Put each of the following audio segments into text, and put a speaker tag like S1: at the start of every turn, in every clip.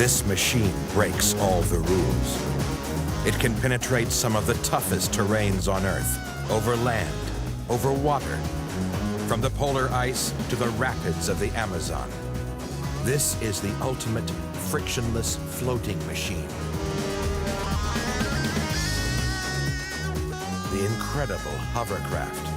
S1: This machine breaks all the rules. It can penetrate some of the toughest terrains on Earth, over land, over water, from the polar ice to the rapids of the Amazon. This is the ultimate frictionless floating machine. The incredible hovercraft.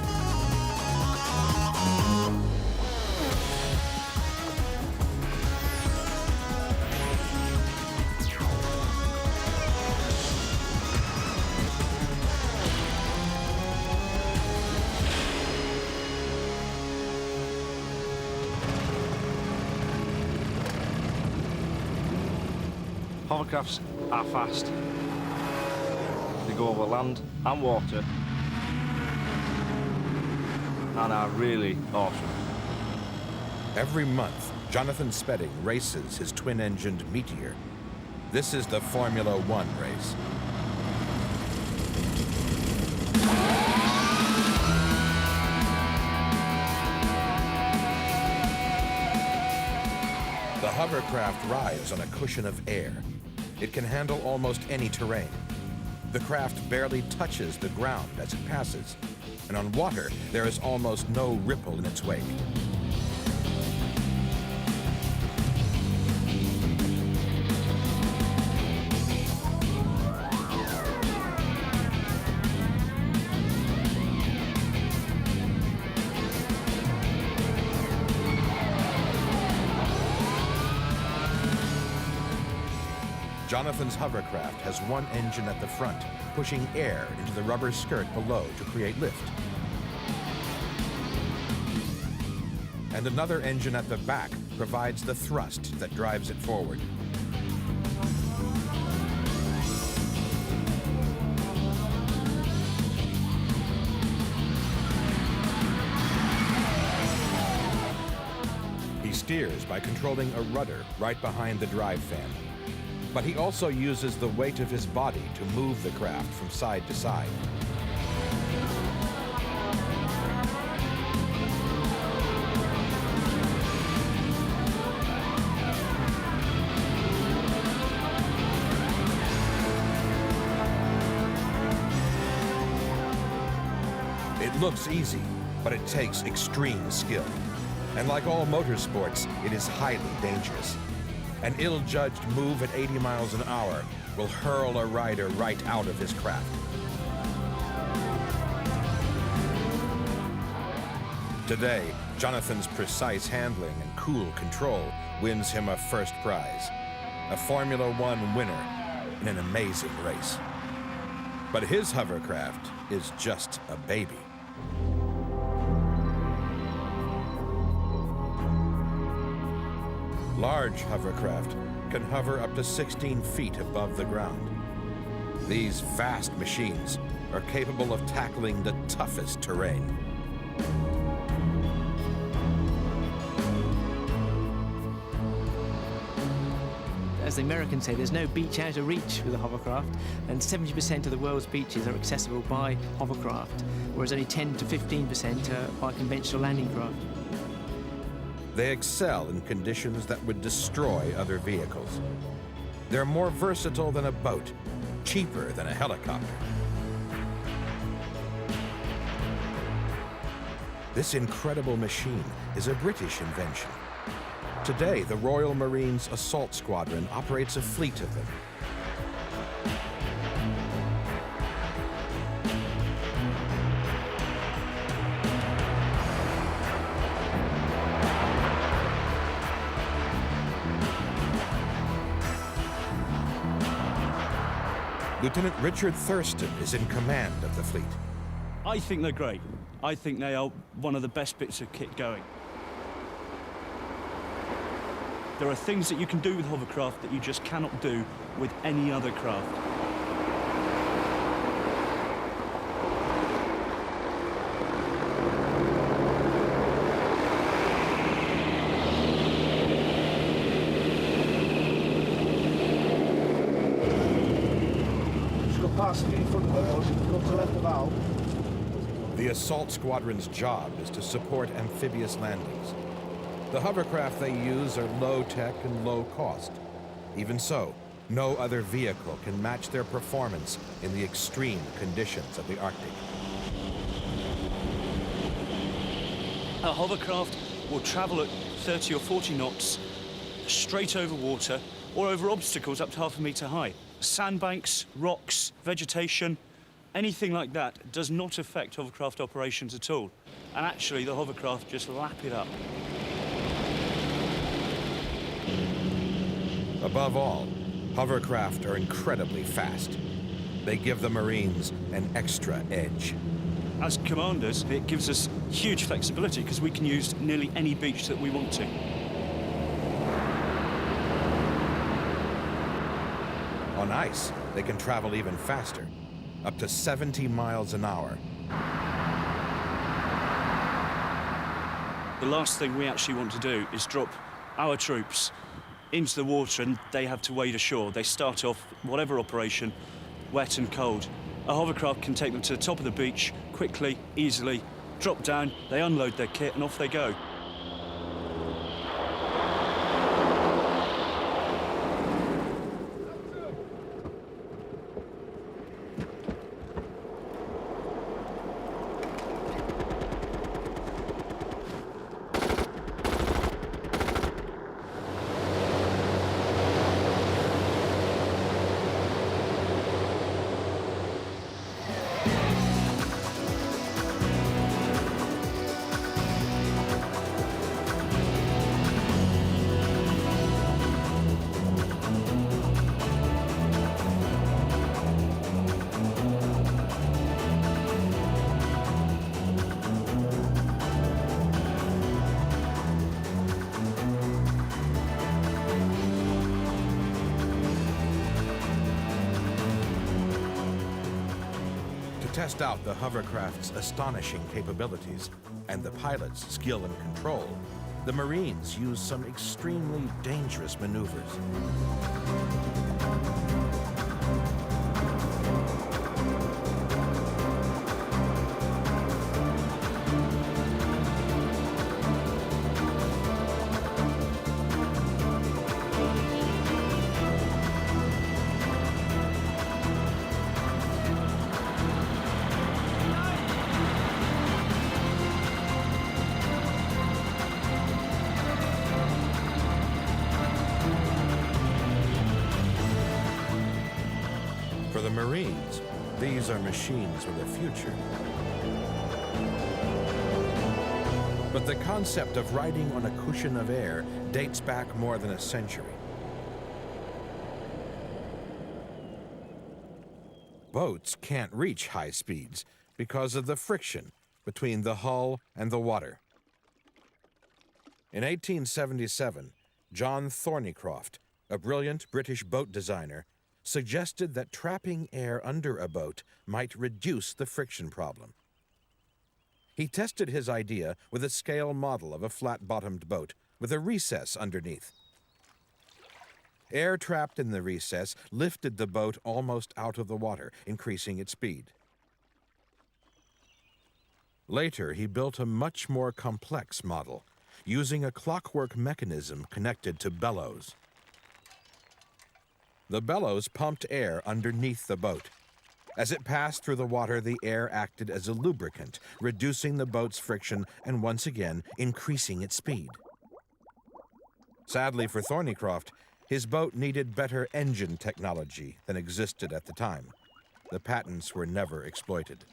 S2: Hovercrafts are fast. They go over land and water and are really awesome.
S1: Every month, Jonathan Spedding races his twin-engined Meteor. This is the Formula One race. The hovercraft rides on a cushion of air. It can handle almost any terrain. The craft barely touches the ground as it passes, and on water, there is almost no ripple in its wake. Jonathan's hovercraft has one engine at the front, pushing air into the rubber skirt below to create lift. And another engine at the back provides the thrust that drives it forward. He steers by controlling a rudder right behind the drive fan. But he also uses the weight of his body to move the craft from side to side. It looks easy, but it takes extreme skill. And like all motorsports, it is highly dangerous. An ill-judged move at 80 miles an hour will hurl a rider right out of his craft. Today, Jonathan's precise handling and cool control wins him a first prize, a Formula One winner in an amazing race. But his hovercraft is just a baby. Large hovercraft can hover up to 16 feet above the ground. These vast machines are capable of tackling the toughest terrain.
S3: As the Americans say, there's no beach out of reach with a hovercraft, and 70% of the world's beaches are accessible by hovercraft, whereas only 10 to 15% are by conventional landing craft.
S1: They excel in conditions that would destroy other vehicles. They're more versatile than a boat, cheaper than a helicopter. This incredible machine is a British invention. Today, the Royal Marines Assault Squadron operates a fleet of them. Lieutenant Richard Thurston is in command of the fleet.
S4: I think they're great. I think they are one of the best bits of kit going. There are things that you can do with hovercraft that you just cannot do with any other craft.
S1: The assault squadron's job is to support amphibious landings. The hovercraft they use are low-tech and low-cost, Even so, no other vehicle can match their performance in the extreme conditions of the Arctic.
S4: A hovercraft will travel at 30 or 40 knots, straight over water, or over obstacles up to 1/2 metre high. Sandbanks, rocks, vegetation, anything like that does not affect hovercraft operations at all. And actually, the hovercraft just lap it up.
S1: Above all, hovercraft are incredibly fast. They give the Marines an extra edge.
S4: As commanders, it gives us huge flexibility because we can use nearly any beach that we want to.
S1: On ice, they can travel even faster, up to 70 miles an hour.
S4: The last thing we actually want to do is drop our troops into the water and they have to wade ashore. They start off whatever operation, wet and cold. A hovercraft can take them to the top of the beach quickly, easily, drop down, they unload their kit and off they go.
S1: To test out the hovercraft's astonishing capabilities and the pilot's skill and control, the Marines used some extremely dangerous maneuvers. For the Marines, these are machines with a future. But the concept of riding on a cushion of air dates back more than a century. Boats can't reach high speeds because of the friction between the hull and the water. In 1877, John Thornycroft, a brilliant British boat designer, suggested that trapping air under a boat might reduce the friction problem. He tested his idea with a scale model of a flat-bottomed boat with a recess underneath. Air trapped in the recess lifted the boat almost out of the water, increasing its speed. Later, he built a much more complex model, using a clockwork mechanism connected to bellows. The bellows pumped air underneath the boat. As it passed through the water, the air acted as a lubricant, reducing the boat's friction and once again increasing its speed. Sadly for Thornycroft, his boat needed better engine technology than existed at the time. The patents were never exploited.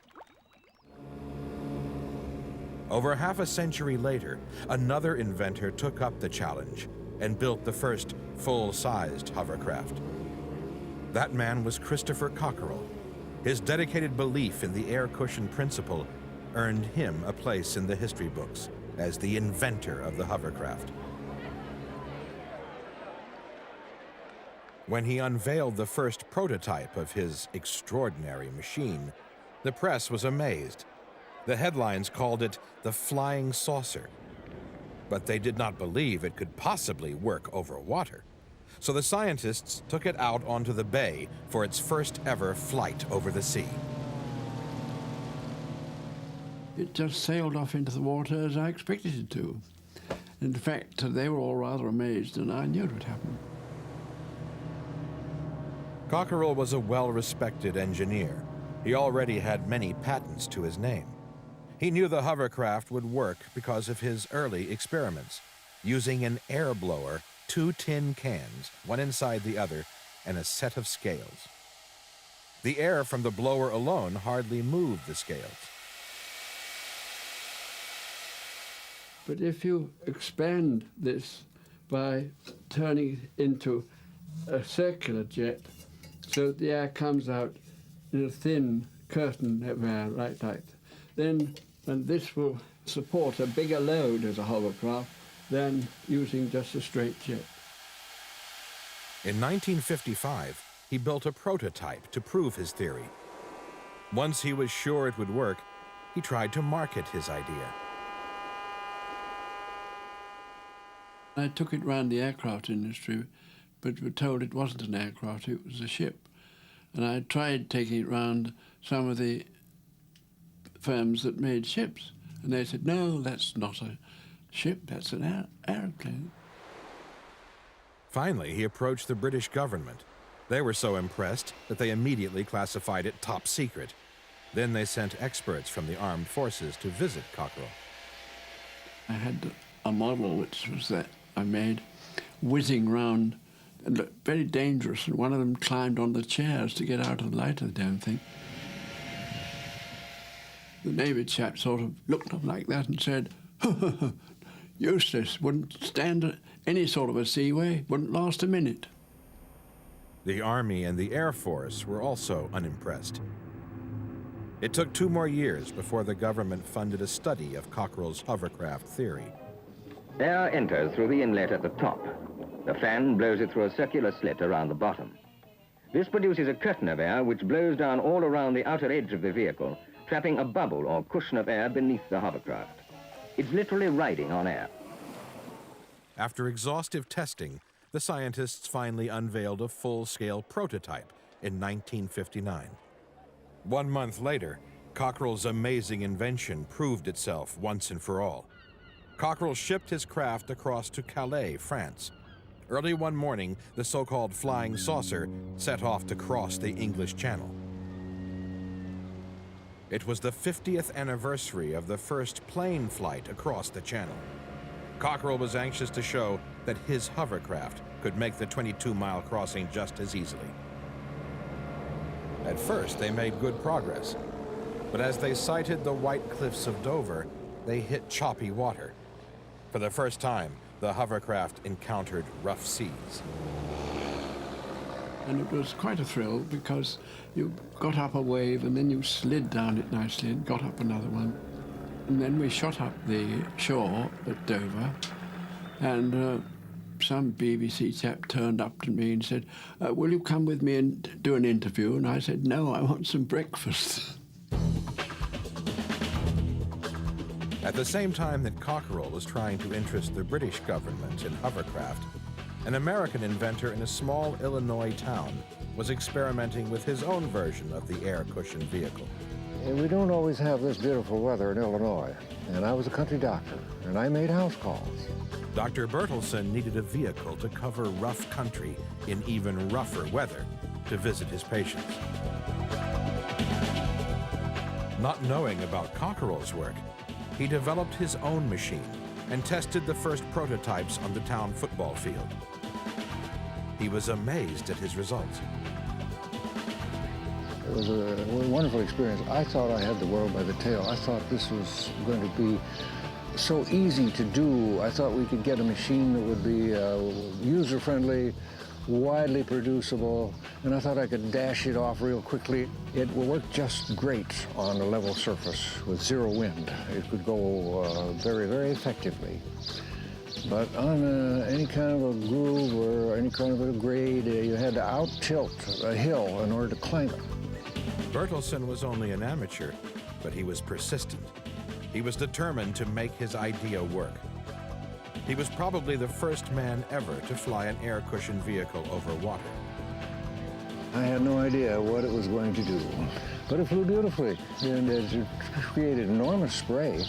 S1: Over half a century later, another inventor took up the challenge and built the first full-sized hovercraft. That man was Christopher Cockerell. His dedicated belief in the air cushion principle earned him a place in the history books as the inventor of the hovercraft. When he unveiled the first prototype of his extraordinary machine, the press was amazed. The headlines called it the flying saucer. But they did not believe it could possibly work over water. So the scientists took it out onto the bay for its first ever flight over the sea.
S5: It just sailed off into the water as I expected it to. In fact, they were all rather amazed, and I knew it would happen.
S1: Cockerell was a well-respected engineer. He already had many patents to his name. He knew the hovercraft would work because of his early experiments, using an air blower, 2 tin cans, one inside the other, and a set of scales. The air from the blower alone hardly moved the scales.
S5: But if you expand this by turning it into a circular jet, so that the air comes out in a thin curtain of air like that, then and this will support a bigger load as a hovercraft than using just a straight jet.
S1: In 1955, he built a prototype to prove his theory. Once he was sure it would work, he tried to market his idea.
S5: I took it round the aircraft industry, but were told it wasn't an aircraft, it was a ship. And I tried taking it round some of the firms that made ships, and they said, no, that's not a ship, that's an aeroplane.
S1: Finally, he approached the British government. They were so impressed that they immediately classified it top secret. Then they sent experts from the armed forces to visit Cockerell.
S5: I had a model which was that I made whizzing round and looked very dangerous, and one of them climbed on the chairs to get out of the light of the damn thing. The Navy chap sort of looked up like that and said, useless, wouldn't stand any sort of a seaway, wouldn't last a minute.
S1: The Army and the Air Force were also unimpressed. It took 2 more years before the government funded a study of Cockerell's hovercraft theory.
S6: Air enters through the inlet at the top. The fan blows it through a circular slit around the bottom. This produces a curtain of air which blows down all around the outer edge of the vehicle, trapping a bubble or cushion of air beneath the hovercraft. It's literally riding on air.
S1: After exhaustive testing, the scientists finally unveiled a full-scale prototype in 1959. 1 month later, Cockerell's amazing invention proved itself once and for all. Cockerell shipped his craft across to Calais, France. Early one morning, the so-called flying saucer set off to cross the English Channel. It was the 50th anniversary of the first plane flight across the channel. Cockerell was anxious to show that his hovercraft could make the 22-mile crossing just as easily. At first, they made good progress, but as they sighted the white cliffs of Dover, they hit choppy water. For the first time, the hovercraft encountered rough seas.
S5: And it was quite a thrill because you got up a wave and then you slid down it nicely and got up another one. And then we shot up the shore at Dover, and some BBC chap turned up to me and said, will you come with me and do an interview? And I said, no, I want some breakfast.
S1: At the same time that Cockerell was trying to interest the British government in hovercraft, an American inventor in a small Illinois town was experimenting with his own version of the air cushion vehicle.
S7: We don't always have this beautiful weather in Illinois, and I was a country doctor, and I made house calls.
S1: Dr. Bertelsen needed a vehicle to cover rough country in even rougher weather to visit his patients. Not knowing about Cockerell's work, he developed his own machine and tested the first prototypes on the town football field. He was amazed at his results.
S7: It was a wonderful experience. I thought I had the world by the tail. I thought this was going to be so easy to do. I thought we could get a machine that would be user-friendly, widely producible, and I thought I could dash it off real quickly. It will work just great on a level surface with zero wind. It could go very, very effectively. But on any kind of a groove or any kind of a grade, you had to out-tilt a hill in order to climb it.
S1: Bertelsen was only an amateur, but he was persistent. He was determined to make his idea work. He was probably the first man ever to fly an air cushion vehicle over water.
S7: I had no idea what it was going to do, but it flew beautifully, and it created enormous spray,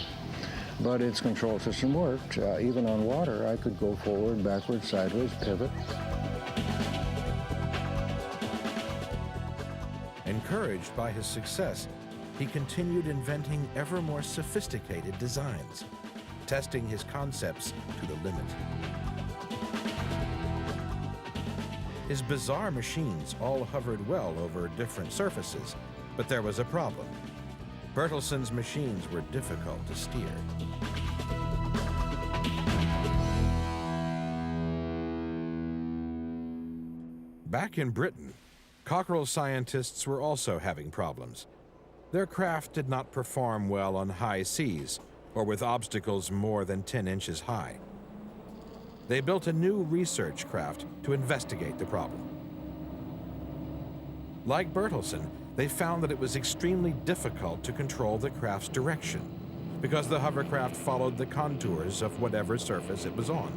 S7: but its control system worked. Even on water, I could go forward, backward, sideways, pivot.
S1: Encouraged by his success, he continued inventing ever more sophisticated designs, testing his concepts to the limit. His bizarre machines all hovered well over different surfaces, but there was a problem. Bertelson's machines were difficult to steer. Back in Britain, Cockerell scientists were also having problems. Their craft did not perform well on high seas or with obstacles more than 10 inches high. They built a new research craft to investigate the problem. Like Bertelson, they found that it was extremely difficult to control the craft's direction because the hovercraft followed the contours of whatever surface it was on.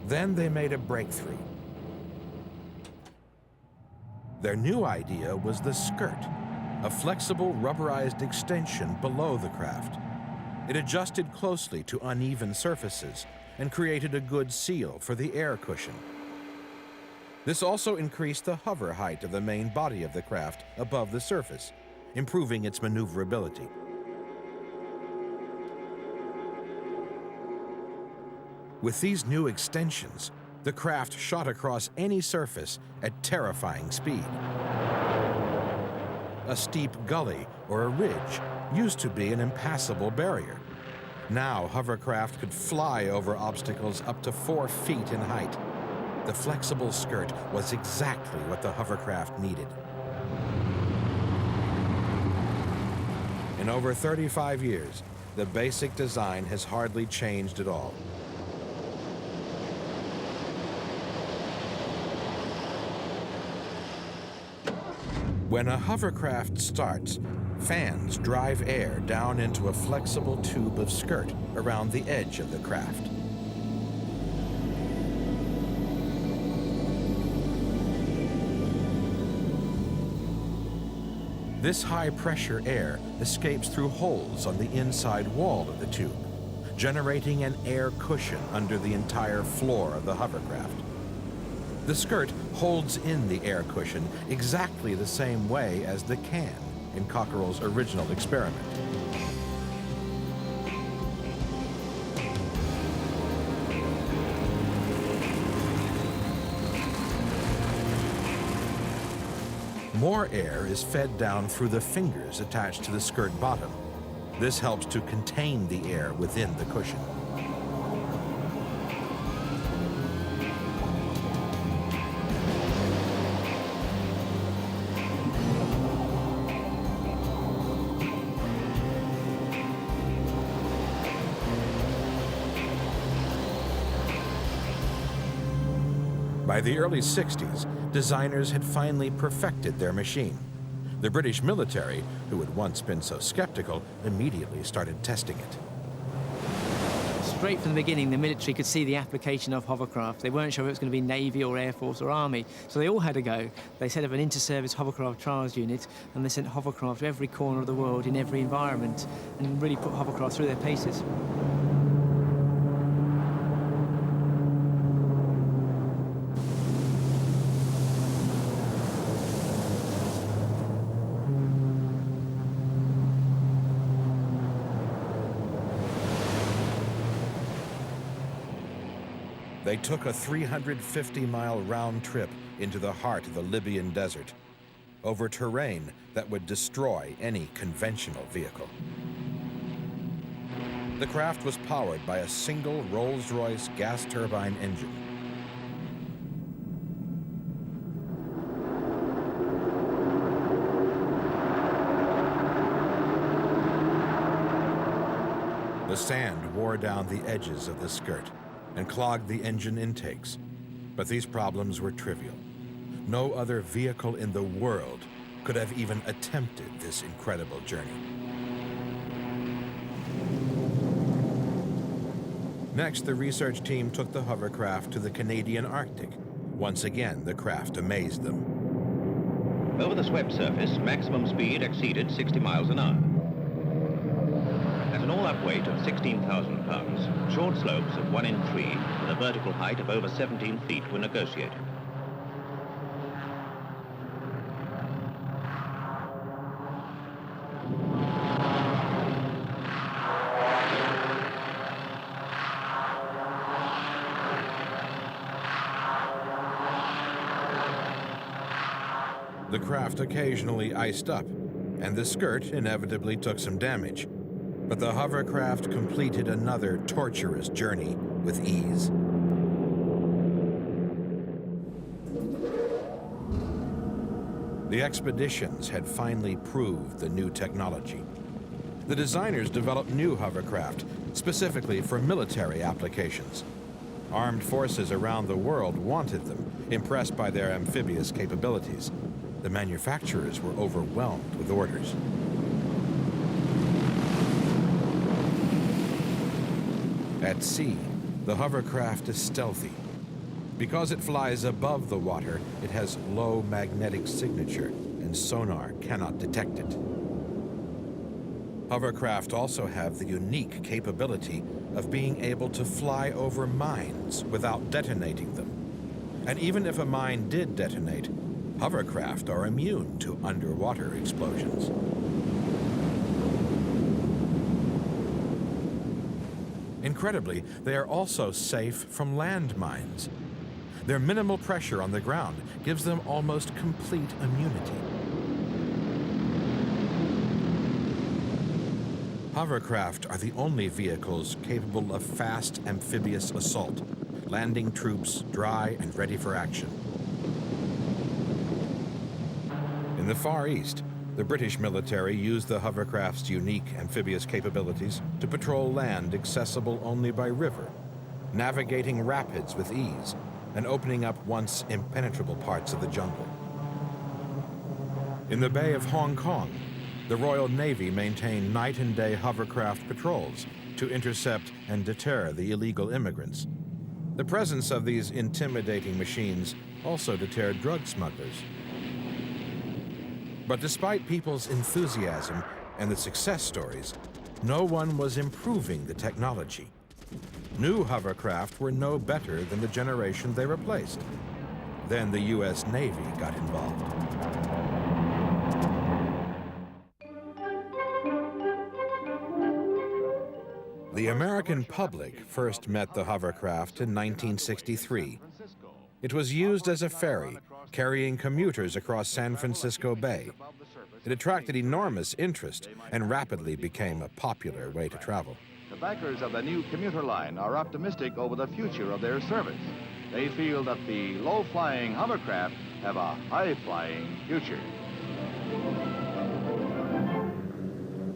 S1: Then they made a breakthrough. Their new idea was the skirt, a flexible rubberized extension below the craft. It adjusted closely to uneven surfaces and created a good seal for the air cushion. This also increased the hover height of the main body of the craft above the surface, improving its maneuverability. With these new extensions, the craft shot across any surface at terrifying speed. A steep gully or a ridge used to be an impassable barrier. Now hovercraft could fly over obstacles up to 4 feet in height. The flexible skirt was exactly what the hovercraft needed. In over 35 years, the basic design has hardly changed at all. When a hovercraft starts, fans drive air down into a flexible tube of skirt around the edge of the craft. This high-pressure air escapes through holes on the inside wall of the tube, generating an air cushion under the entire floor of the hovercraft. The skirt holds in the air cushion exactly the same way as the can in Cockerell's original experiment. More air is fed down through the fingers attached to the skirt bottom. This helps to contain the air within the cushion. By the early 60s, designers had finally perfected their machine. The British military, who had once been so skeptical, immediately started testing it.
S3: Straight from the beginning, the military could see the application of hovercraft. They weren't sure if it was going to be Navy or Air Force or Army, so they all had a go. They set up an inter-service hovercraft trials unit, and they sent hovercraft to every corner of the world in every environment, and really put hovercraft through their paces.
S1: They took a 350-mile round trip into the heart of the Libyan desert, over terrain that would destroy any conventional vehicle. The craft was powered by a single Rolls-Royce gas turbine engine. The sand wore down the edges of the skirt and clogged the engine intakes. But these problems were trivial. No other vehicle in the world could have even attempted this incredible journey. Next, the research team took the hovercraft to the Canadian Arctic. Once again, the craft amazed them.
S6: Over the swept surface, maximum speed exceeded 60 miles an hour. At an all-up weight of 16,000 pounds, short slopes of 1 in 3 with a vertical height of over 17 feet were negotiated.
S1: The craft occasionally iced up, and the skirt inevitably took some damage. But the hovercraft completed another torturous journey with ease. The expeditions had finally proved the new technology. The designers developed new hovercraft specifically for military applications. Armed forces around the world wanted them, impressed by their amphibious capabilities. The manufacturers were overwhelmed with orders. At sea, the hovercraft is stealthy. Because it flies above the water, it has low magnetic signature, and sonar cannot detect it. Hovercraft also have the unique capability of being able to fly over mines without detonating them. And even if a mine did detonate, hovercraft are immune to underwater explosions. Incredibly, they are also safe from landmines. Their minimal pressure on the ground gives them almost complete immunity. Hovercraft are the only vehicles capable of fast amphibious assault, landing troops dry and ready for action. In the Far East, the British military used the hovercraft's unique amphibious capabilities to patrol land accessible only by river, navigating rapids with ease, and opening up once impenetrable parts of the jungle. In the Bay of Hong Kong, the Royal Navy maintained night and day hovercraft patrols to intercept and deter the illegal immigrants. The presence of these intimidating machines also deterred drug smugglers. But despite people's enthusiasm and the success stories, no one was improving the technology. New hovercraft were no better than the generation they replaced. Then the U.S. Navy got involved. The American public first met the hovercraft in 1963. It was used as a ferry, carrying commuters across San Francisco Bay. It attracted enormous interest and rapidly became a popular way to travel.
S8: The backers of the new commuter line are optimistic over the future of their service. They feel that the low-flying hovercraft have a high-flying future.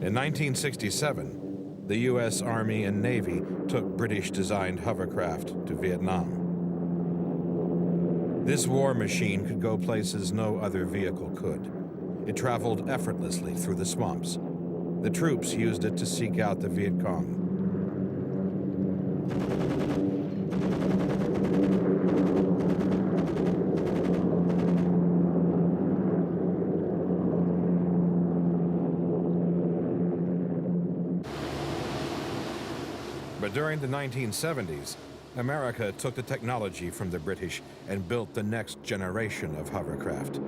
S1: In 1967, the U.S. Army and Navy took British-designed hovercraft to Vietnam. This war machine could go places no other vehicle could. It traveled effortlessly through the swamps. The troops used it to seek out the Viet Cong. But during the 1970s, America took the technology from the British and built the next generation of hovercraft.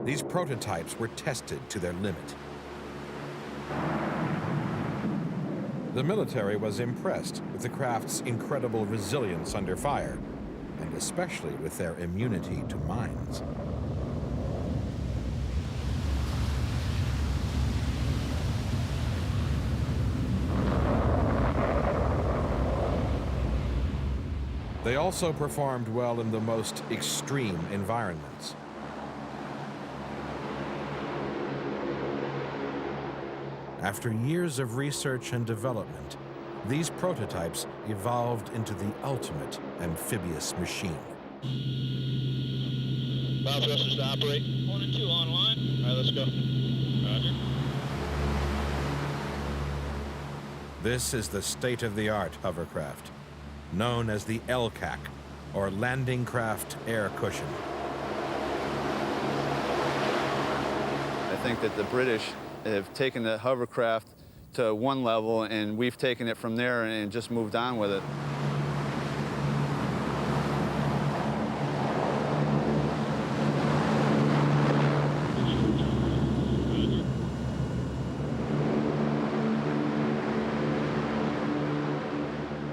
S1: These prototypes were tested to their limit. The military was impressed with the craft's incredible resilience under fire, and especially with their immunity to mines. They also performed well in the most extreme environments. After years of research and development, these prototypes evolved into the ultimate amphibious machine.
S9: Bob thrusters to operate. 1 and 2 online. All right, let's go. Roger.
S1: This is the state-of-the-art hovercraft, known as the LCAC, or Landing Craft Air Cushion.
S10: I think that the British have taken the hovercraft to one level, and we've taken it from there and just moved on with it.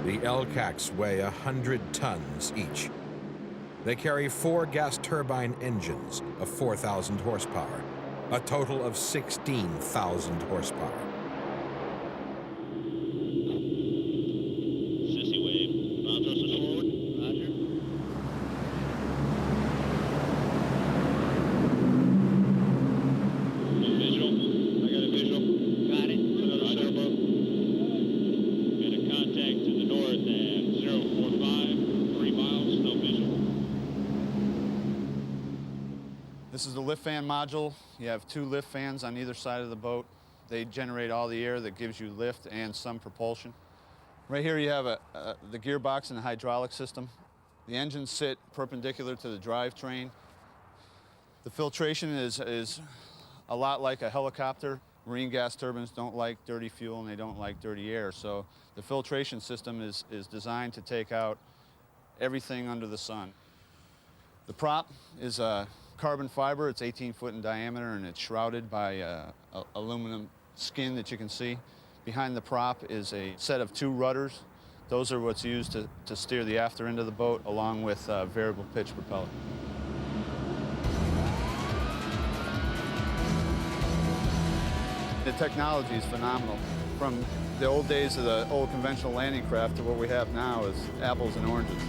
S1: The LCACs weigh 100 tons each. They carry 4 gas turbine engines of 4,000 horsepower, a total of 16,000 horsepower.
S9: Sissy wave. Bow thrusters forward. Roger. No visual. I got a visual. Got it. Another sailboat. Got a contact to the north at 045. 3 miles. No visual.
S10: This is the lift fan module. You have 2 lift fans on either side of the boat. They generate all the air that gives you lift and some propulsion. Right here you have the gearbox and the hydraulic system. The engines sit perpendicular to the drivetrain. The filtration is a lot like a helicopter. Marine gas turbines don't like dirty fuel and they don't like dirty air, so the filtration system is designed to take out everything under the sun. The prop is carbon fiber. It's 18 foot in diameter and it's shrouded by aluminum skin that you can see. Behind the prop is a set of 2 rudders. Those are what's used to steer the after end of the boat along with variable pitch propeller. The technology is phenomenal. From the old days of the old conventional landing craft to what we have now is apples and oranges.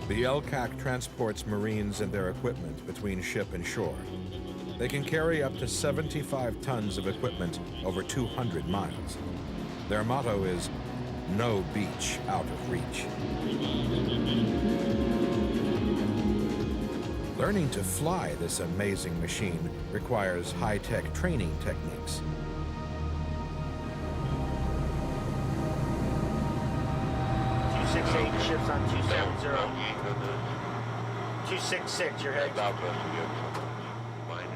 S1: The LCAC transports Marines and their equipment between ship and shore. They can carry up to 75 tons of equipment over 200 miles. Their motto is, "No beach out of reach." Learning to fly this amazing machine requires high-tech training techniques.
S11: Ships on 270. 266, your head.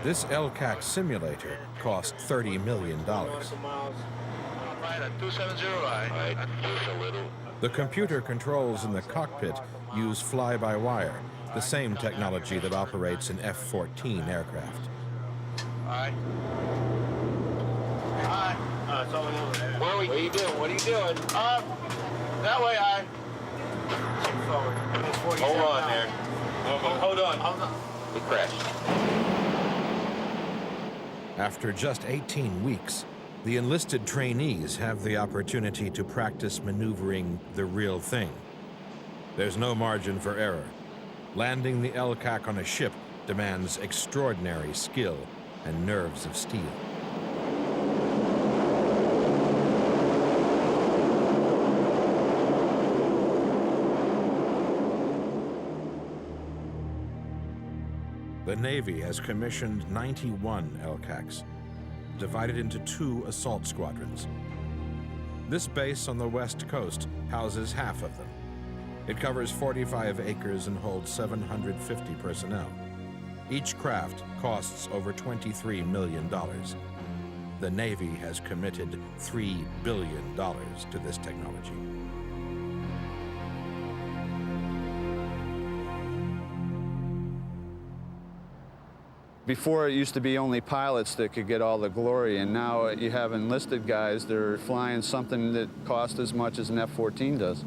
S1: This LCAC simulator cost $30 million. The computer controls in the cockpit use fly-by-wire, the same technology that operates an F-14 aircraft.
S11: Alright. It's all over there. What are you doing? What are you doing? That way, I. Forward. Hold on there. Hold on. We crashed.
S1: After just 18 weeks, the enlisted trainees have the opportunity to practice maneuvering the real thing. There's no margin for error. Landing the LCAC on a ship demands extraordinary skill and nerves of steel. The Navy has commissioned 91 LCACs, divided into 2 assault squadrons. This base on the west coast houses half of them. It covers 45 acres and holds 750 personnel. Each craft costs over $23 million. The Navy has committed $3 billion to this technology.
S10: Before, it used to be only pilots that could get all the glory, and now you have enlisted guys that are flying something that costs as much as an F-14 does.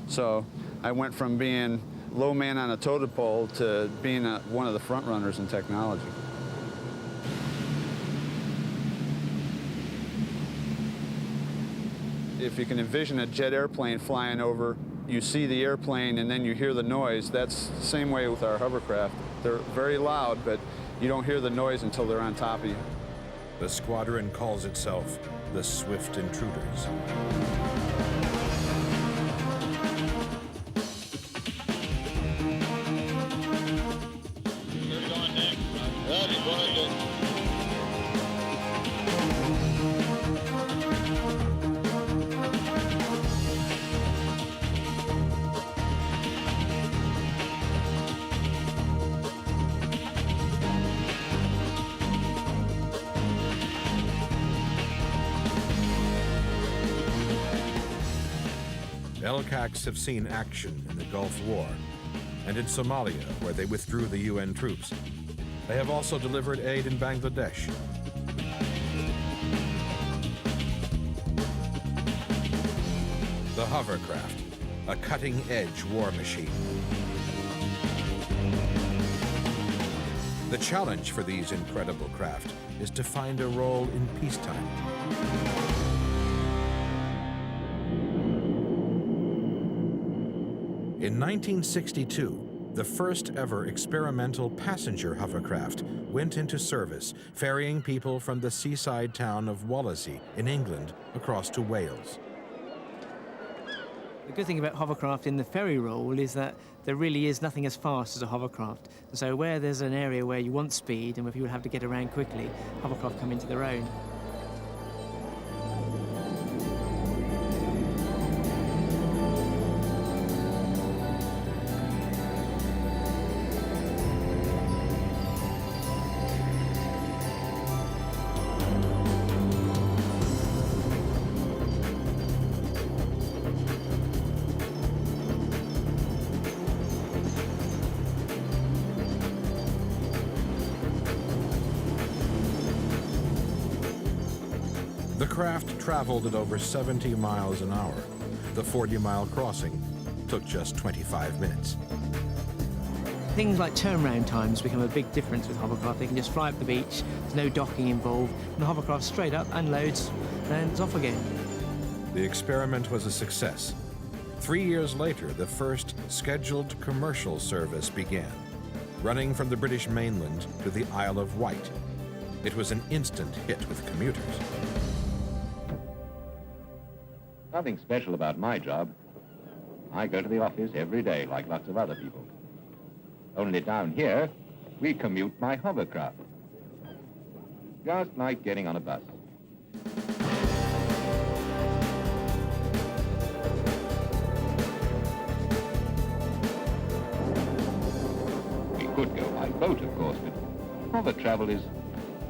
S10: So I went from being low man on a totem pole to being one of the front runners in technology. If you can envision a jet airplane flying over, you see the airplane and then you hear the noise. That's the same way with our hovercraft. They're very loud, but you don't hear the noise until they're on top of you.
S1: The squadron calls itself the Swift Intruders. LCACs have seen action in the Gulf War and in Somalia, where they withdrew the UN troops. They have also delivered aid in Bangladesh. The hovercraft, a cutting-edge war machine. The challenge for these incredible craft is to find a role in peacetime. In 1962, the first ever experimental passenger hovercraft went into service, ferrying people from the seaside town of Wallasey in England across to Wales.
S3: The good thing about hovercraft in the ferry role is that there really is nothing as fast as a hovercraft. And so where there's an area where you want speed and where people have to get around quickly, hovercraft come into their own.
S1: The craft traveled at over 70 miles an hour. The 40-mile crossing took just 25 minutes.
S3: Things like turnaround times become a big difference with hovercraft. They can just fly up the beach, there's no docking involved, and the hovercraft straight up, unloads, and it's off again.
S1: The experiment was a success. 3 years later, the first scheduled commercial service began, running from the British mainland to the Isle of Wight. It was an instant hit with commuters.
S12: Nothing special about my job. I go to the office every day like lots of other people. Only down here, we commute by hovercraft. Just like getting on a bus. We could go by boat, of course, but hover travel is,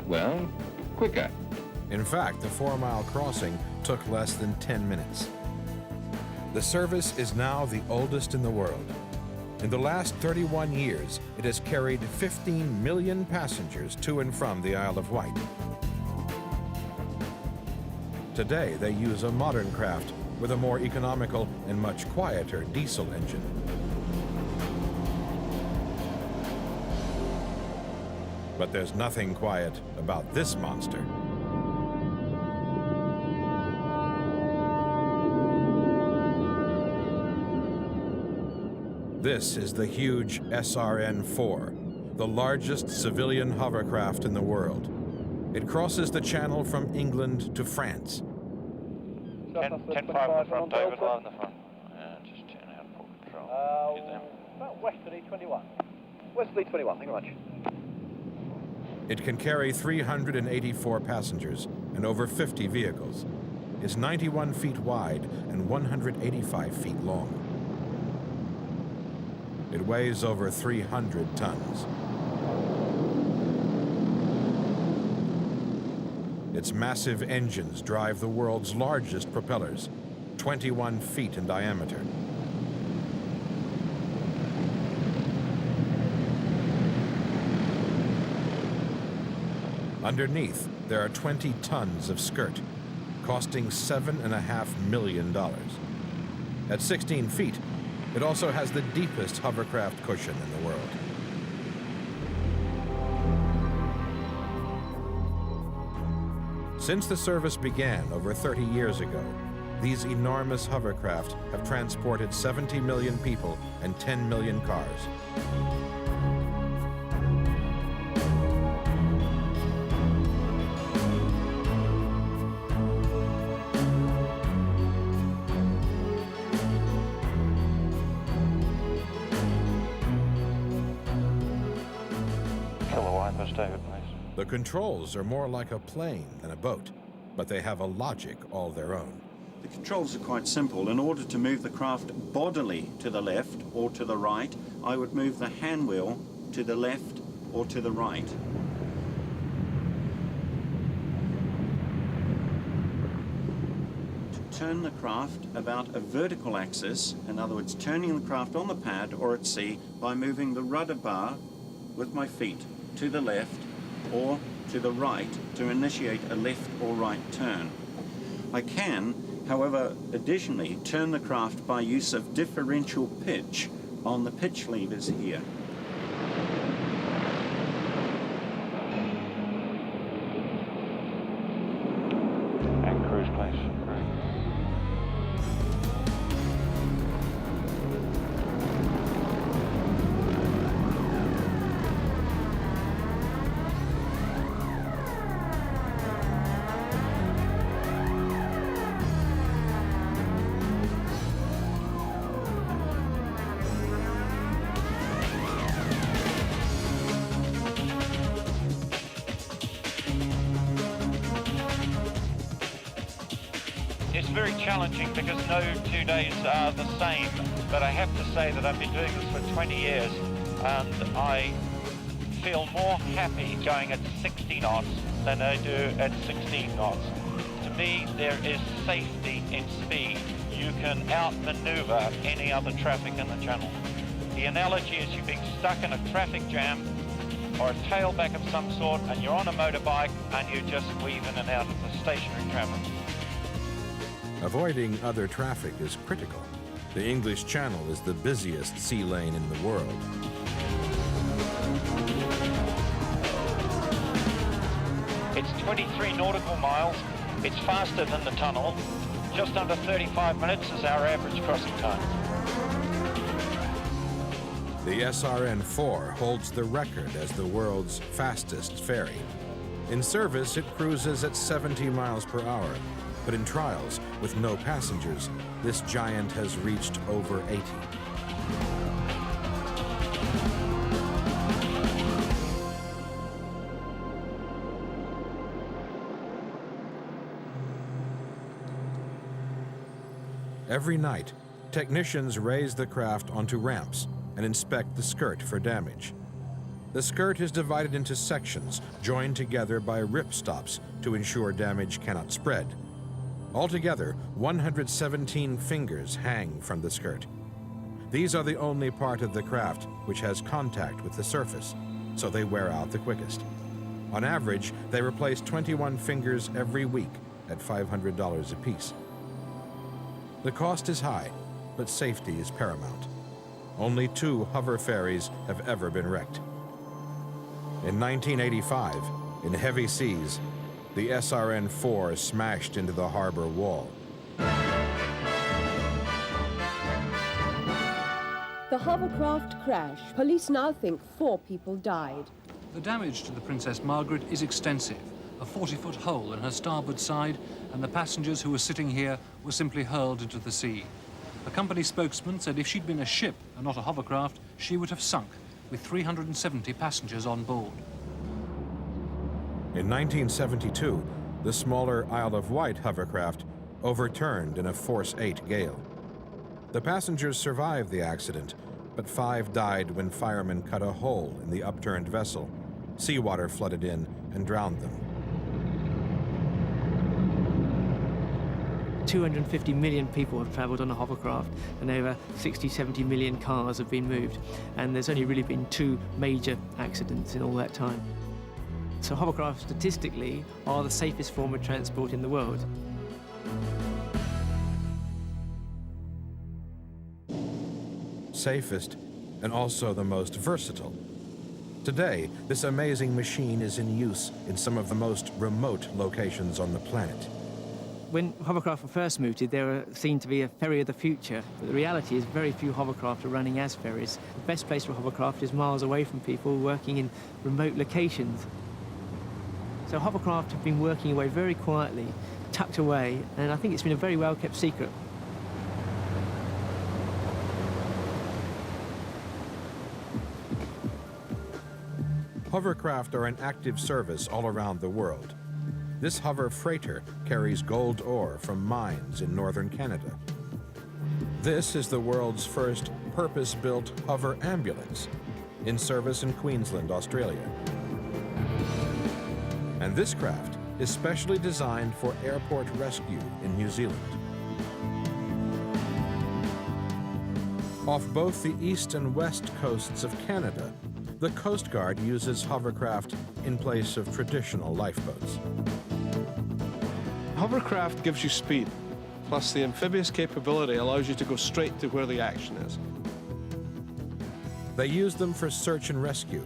S12: well, quicker.
S1: In fact, the 4-mile crossing took less than 10 minutes. The service is now the oldest in the world. In the last 31 years, it has carried 15 million passengers to and from the Isle of Wight. Today, they use a modern craft with a more economical and much quieter diesel engine. But there's nothing quiet about this monster. This is the huge SRN-4, the largest civilian hovercraft in the world. It crosses the channel from England to France.
S9: 10-5 in the front, David. 5 in the front. Just turn out full control. Get them.
S13: About westerly 21. Westerly 21, thank you very much.
S1: It can carry 384 passengers and over 50 vehicles. It's 91 feet wide and 185 feet long. It weighs over 300 tons. Its massive engines drive the world's largest propellers, 21 feet in diameter. Underneath, there are 20 tons of skirt, costing $7.5 million. At 16 feet, it also has the deepest hovercraft cushion in the world. Since the service began over 30 years ago, these enormous hovercraft have transported 70 million people and 10 million cars. The controls are more like a plane than a boat, but they have a logic all their own.
S14: The controls are quite simple. In order to move the craft bodily to the left or to the right, I would move the hand wheel to the left or to the right. To turn the craft about a vertical axis, in other words, turning the craft on the pad or at sea by moving the rudder bar with my feet to the left or to the right to initiate a left or right turn. I can, however, additionally turn the craft by use of differential pitch on the pitch levers here.
S12: And cruise place.
S15: It's very challenging because no 2 days are the same, but I have to say that I've been doing this for 20 years and I feel more happy going at 60 knots than I do at 16 knots. To me, there is safety in speed. You can outmaneuver any other traffic in the channel. The analogy is you being stuck in a traffic jam or a tailback of some sort and you're on a motorbike and you just weave in and out of the stationary traffic.
S1: Avoiding other traffic is critical. The English Channel is the busiest sea lane in the world.
S15: It's 23 nautical miles. It's faster than the tunnel. Just under 35 minutes is our average crossing time.
S1: The SRN-4 holds the record as the world's fastest ferry. In service, it cruises at 70 miles per hour. But in trials, with no passengers, this giant has reached over 80. Every night, technicians raise the craft onto ramps and inspect the skirt for damage. The skirt is divided into sections, joined together by ripstops to ensure damage cannot spread. Altogether, 117 fingers hang from the skirt. These are the only part of the craft which has contact with the surface, so they wear out the quickest. On average, they replace 21 fingers every week at $500 apiece. The cost is high, but safety is paramount. Only 2 hover ferries have ever been wrecked. In 1985, in heavy seas, the SRN-4 smashed into the harbor wall.
S16: The hovercraft crashed. Police now think 4 people died.
S17: The damage to the Princess Margaret is extensive. A 40-foot hole in her starboard side, and the passengers who were sitting here were simply hurled into the sea. A company spokesman said if she'd been a ship and not a hovercraft, she would have sunk, with 370 passengers on board.
S1: In 1972, the smaller Isle of Wight hovercraft overturned in a Force 8 gale. The passengers survived the accident, but 5 died when firemen cut a hole in the upturned vessel. Seawater flooded in and drowned them.
S3: 250 million people have travelled on a hovercraft and over 60-70 million cars have been moved, and there's only really been 2 major accidents in all that time. So hovercraft statistically are the safest form of transport in the world.
S1: Safest and also the most versatile. Today, this amazing machine is in use in some of the most remote locations on the planet.
S3: When hovercraft were first mooted, they were seen to be a ferry of the future, but the reality is very few hovercraft are running as ferries. The best place for a hovercraft is miles away from people working in remote locations. So hovercraft have been working away very quietly, tucked away, and I think it's been a very well-kept secret.
S1: Hovercraft are in active service all around the world. This hover freighter carries gold ore from mines in northern Canada. This is the world's first purpose-built hover ambulance, in service in Queensland, Australia. And this craft is specially designed for airport rescue in New Zealand. Off both the east and west coasts of Canada, the Coast Guard uses hovercraft in place of traditional lifeboats.
S18: Hovercraft gives you speed, plus the amphibious capability allows you to go straight to where the action is.
S1: They use them for search and rescue,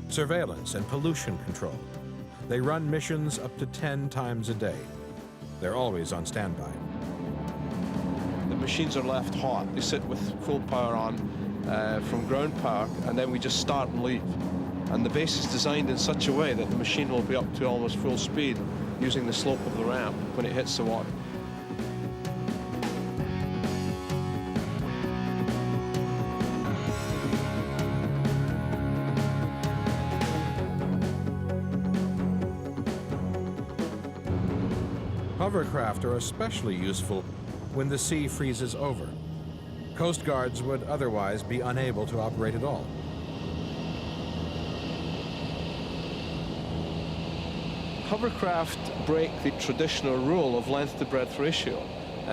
S1: surveillance and pollution control. They run missions up to 10 times a day. They're always on standby.
S18: The machines are left hot. They sit with full power on from ground power, and then we just start and leave. And the base is designed in such a way that the machine will be up to almost full speed using the slope of the ramp when it hits the water.
S1: Hovercraft are especially useful when the sea freezes over. Coast guards would otherwise be unable to operate at all.
S18: Hovercraft break the traditional rule of length to breadth ratio.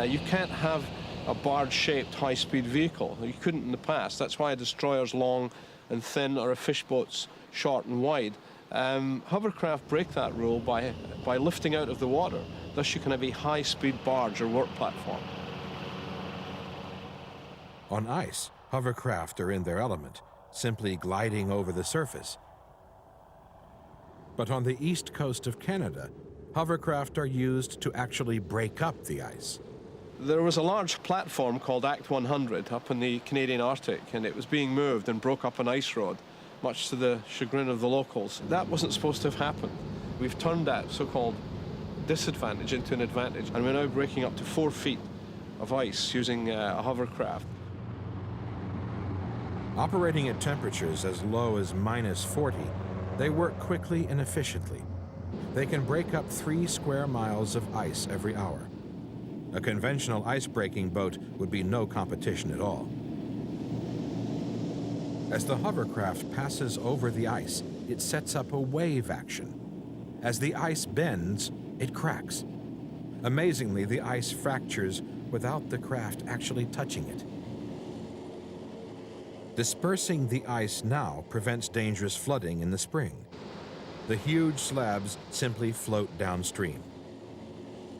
S18: You can't have a barge-shaped high-speed vehicle. You couldn't in the past. That's why a destroyer's long and thin or a fishboat's short and wide. Hovercraft break that rule by lifting out of the water. Thus you can have a high-speed barge or work platform.
S1: On ice, hovercraft are in their element, simply gliding over the surface. But on the east coast of Canada, hovercraft are used to actually break up the ice.
S18: There was a large platform called Act 100 up in the Canadian Arctic, and it was being moved and broke up an ice road, much to the chagrin of the locals. That wasn't supposed to have happened. We've turned that so-called disadvantage into an advantage, and we're now breaking up to 4 feet of ice using a hovercraft.
S1: Operating at temperatures as low as -40, they work quickly and efficiently. They can break up 3 square miles of ice every hour. A conventional ice-breaking boat would be no competition at all. As the hovercraft passes over the ice, it sets up a wave action. As the ice bends, it cracks. Amazingly, the ice fractures without the craft actually touching it. Dispersing the ice now prevents dangerous flooding in the spring. The huge slabs simply float downstream.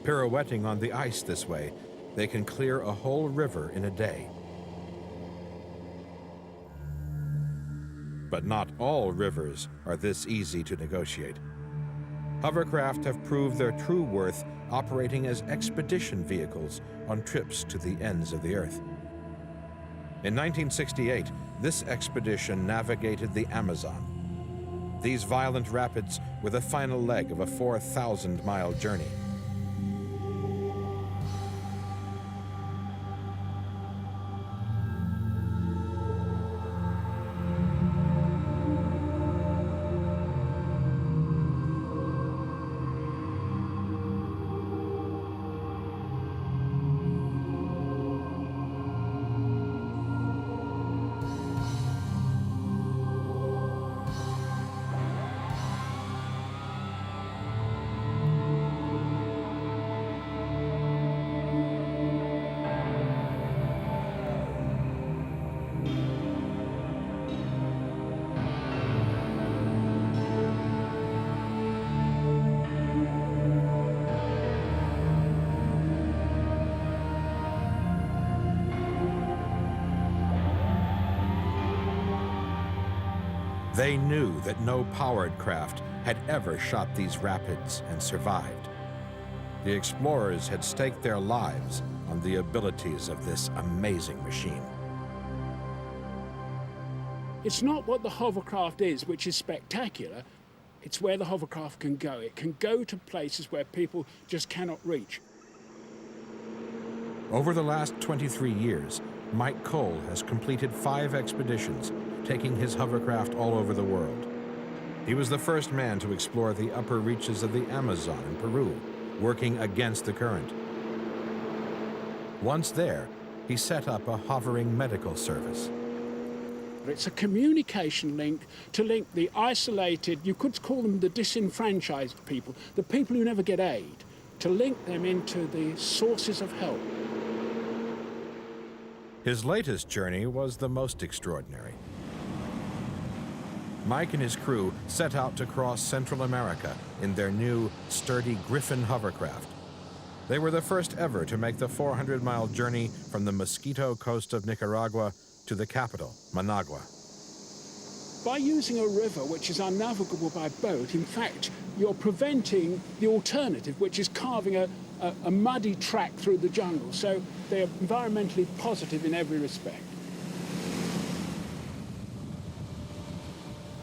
S1: Pirouetting on the ice this way, they can clear a whole river in a day. But not all rivers are this easy to negotiate. Hovercraft have proved their true worth operating as expedition vehicles on trips to the ends of the earth. In 1968, this expedition navigated the Amazon. These violent rapids were the final leg of a 4,000-mile journey. They knew that no powered craft had ever shot these rapids and survived. The explorers had staked their lives on the abilities of this amazing machine.
S19: It's not what the hovercraft is, which is spectacular. It's where the hovercraft can go. It can go to places where people just cannot reach.
S1: Over the last 23 years, Mike Cole has completed 5 expeditions, taking his hovercraft all over the world. He was the first man to explore the upper reaches of the Amazon in Peru, working against the current. Once there, he set up a hovering medical service.
S19: It's a communication link to link the isolated, you could call them the disenfranchised people, the people who never get aid, to link them into the sources of help.
S1: His latest journey was the most extraordinary. Mike and his crew set out to cross Central America in their new, sturdy Griffin hovercraft. They were the first ever to make the 400-mile journey from the Mosquito Coast of Nicaragua to the capital, Managua.
S19: By using a river which is unnavigable by boat, in fact, you're preventing the alternative, which is carving a muddy track through the jungle. So they're environmentally positive in every respect.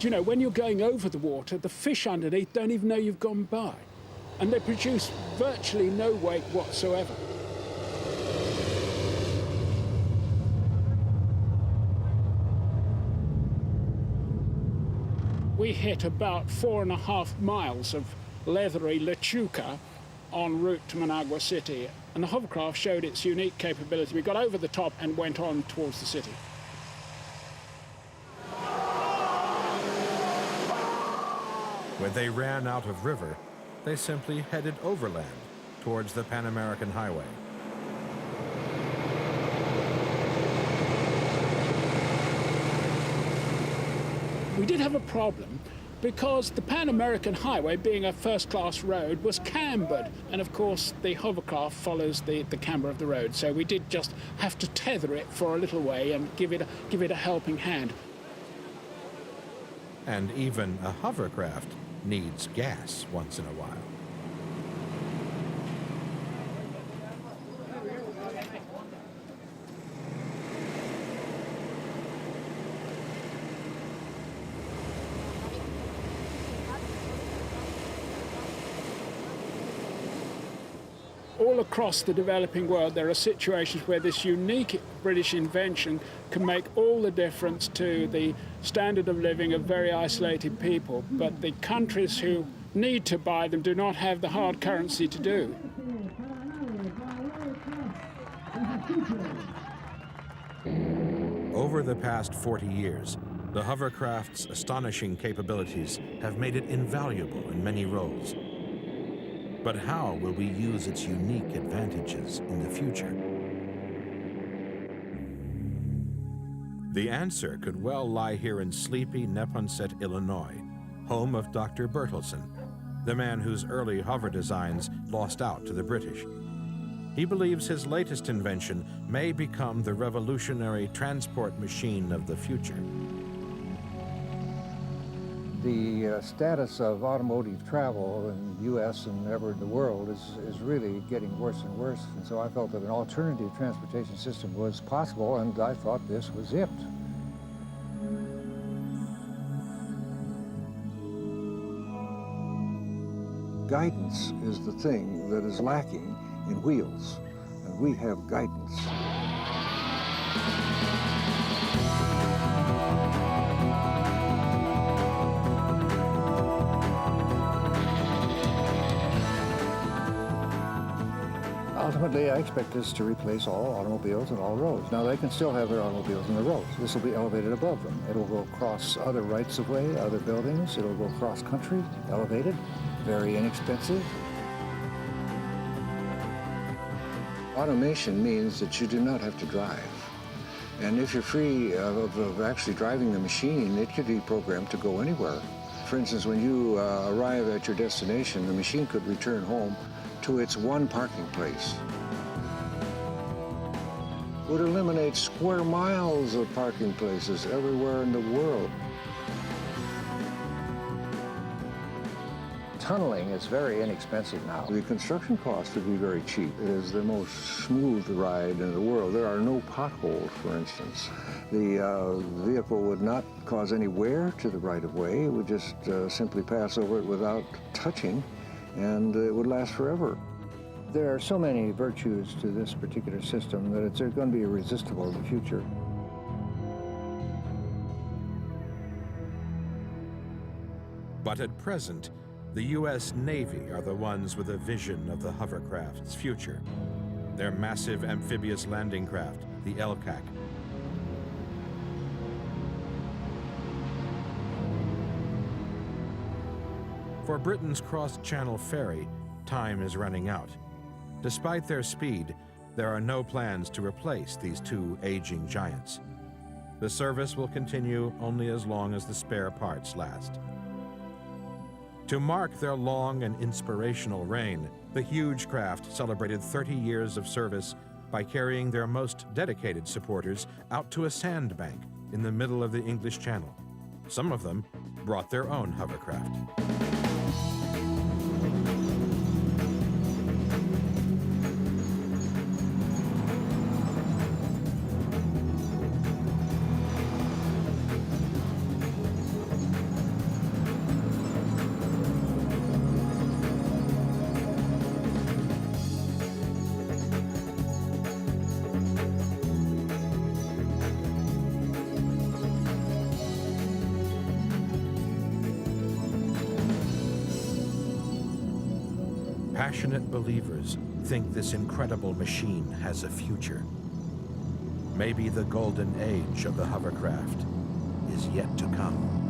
S19: You know, when you're going over the water, the fish underneath don't even know you've gone by. And they produce virtually no weight whatsoever. We hit about 4.5 miles of leathery lechuga en route to Managua City, and the hovercraft showed its unique capability. We got over the top and went on towards the city.
S1: When they ran out of river, they simply headed overland towards the Pan American Highway.
S19: We did have a problem because the Pan American Highway, being a first-class road, was cambered. And of course, the hovercraft follows the camber of the road. So we did just have to tether it for a little way and give it a helping hand.
S1: And even a hovercraft needs gas once in a while.
S19: All across the developing world, there are situations where this unique British invention can make all the difference to the standard of living of very isolated people. But the countries who need to buy them do not have the hard currency to do.
S1: Over the past 40 years, the hovercraft's astonishing capabilities have made it invaluable in many roles. But how will we use its unique advantages in the future? The answer could well lie here in sleepy Neponset, Illinois, home of Dr. Bertelsen, the man whose early hover designs lost out to the British. He believes his latest invention may become the revolutionary transport machine of the future.
S7: The status of automotive travel in the U.S. and ever in the world is really getting worse and worse. And so I felt that an alternative transportation system was possible, and I thought this was it. Guidance is the thing that is lacking in wheels, and we have guidance. Ultimately, I expect this to replace all automobiles and all roads. Now, they can still have their automobiles in the roads. This will be elevated above them. It'll go across other rights-of-way, other buildings. It'll go cross-country, elevated, very inexpensive. Automation means that you do not have to drive. And if you're free of actually driving the machine, it could be programmed to go anywhere. For instance, when you arrive at your destination, the machine could return home to its one parking place. Would eliminate square miles of parking places everywhere in the world. Tunneling is very inexpensive now. The construction cost would be very cheap. It is the most smooth ride in the world. There are no potholes, for instance. The vehicle would not cause any wear to the right-of-way. It would just simply pass over it without touching, and it would last forever. There are so many virtues to this particular system that it's going to be irresistible in the future.
S1: But at present, the U.S. Navy are the ones with a vision of the hovercraft's future. Their massive amphibious landing craft, the LCAC. For Britain's cross-channel ferry, time is running out. Despite their speed, there are no plans to replace these two aging giants. The service will continue only as long as the spare parts last. To mark their long and inspirational reign, The huge craft celebrated 30 years of service by carrying their most dedicated supporters out to a sandbank in the middle of the English Channel. Some of them brought their own hovercraft. Passionate believers think this incredible machine has a future. Maybe the golden age of the hovercraft is yet to come.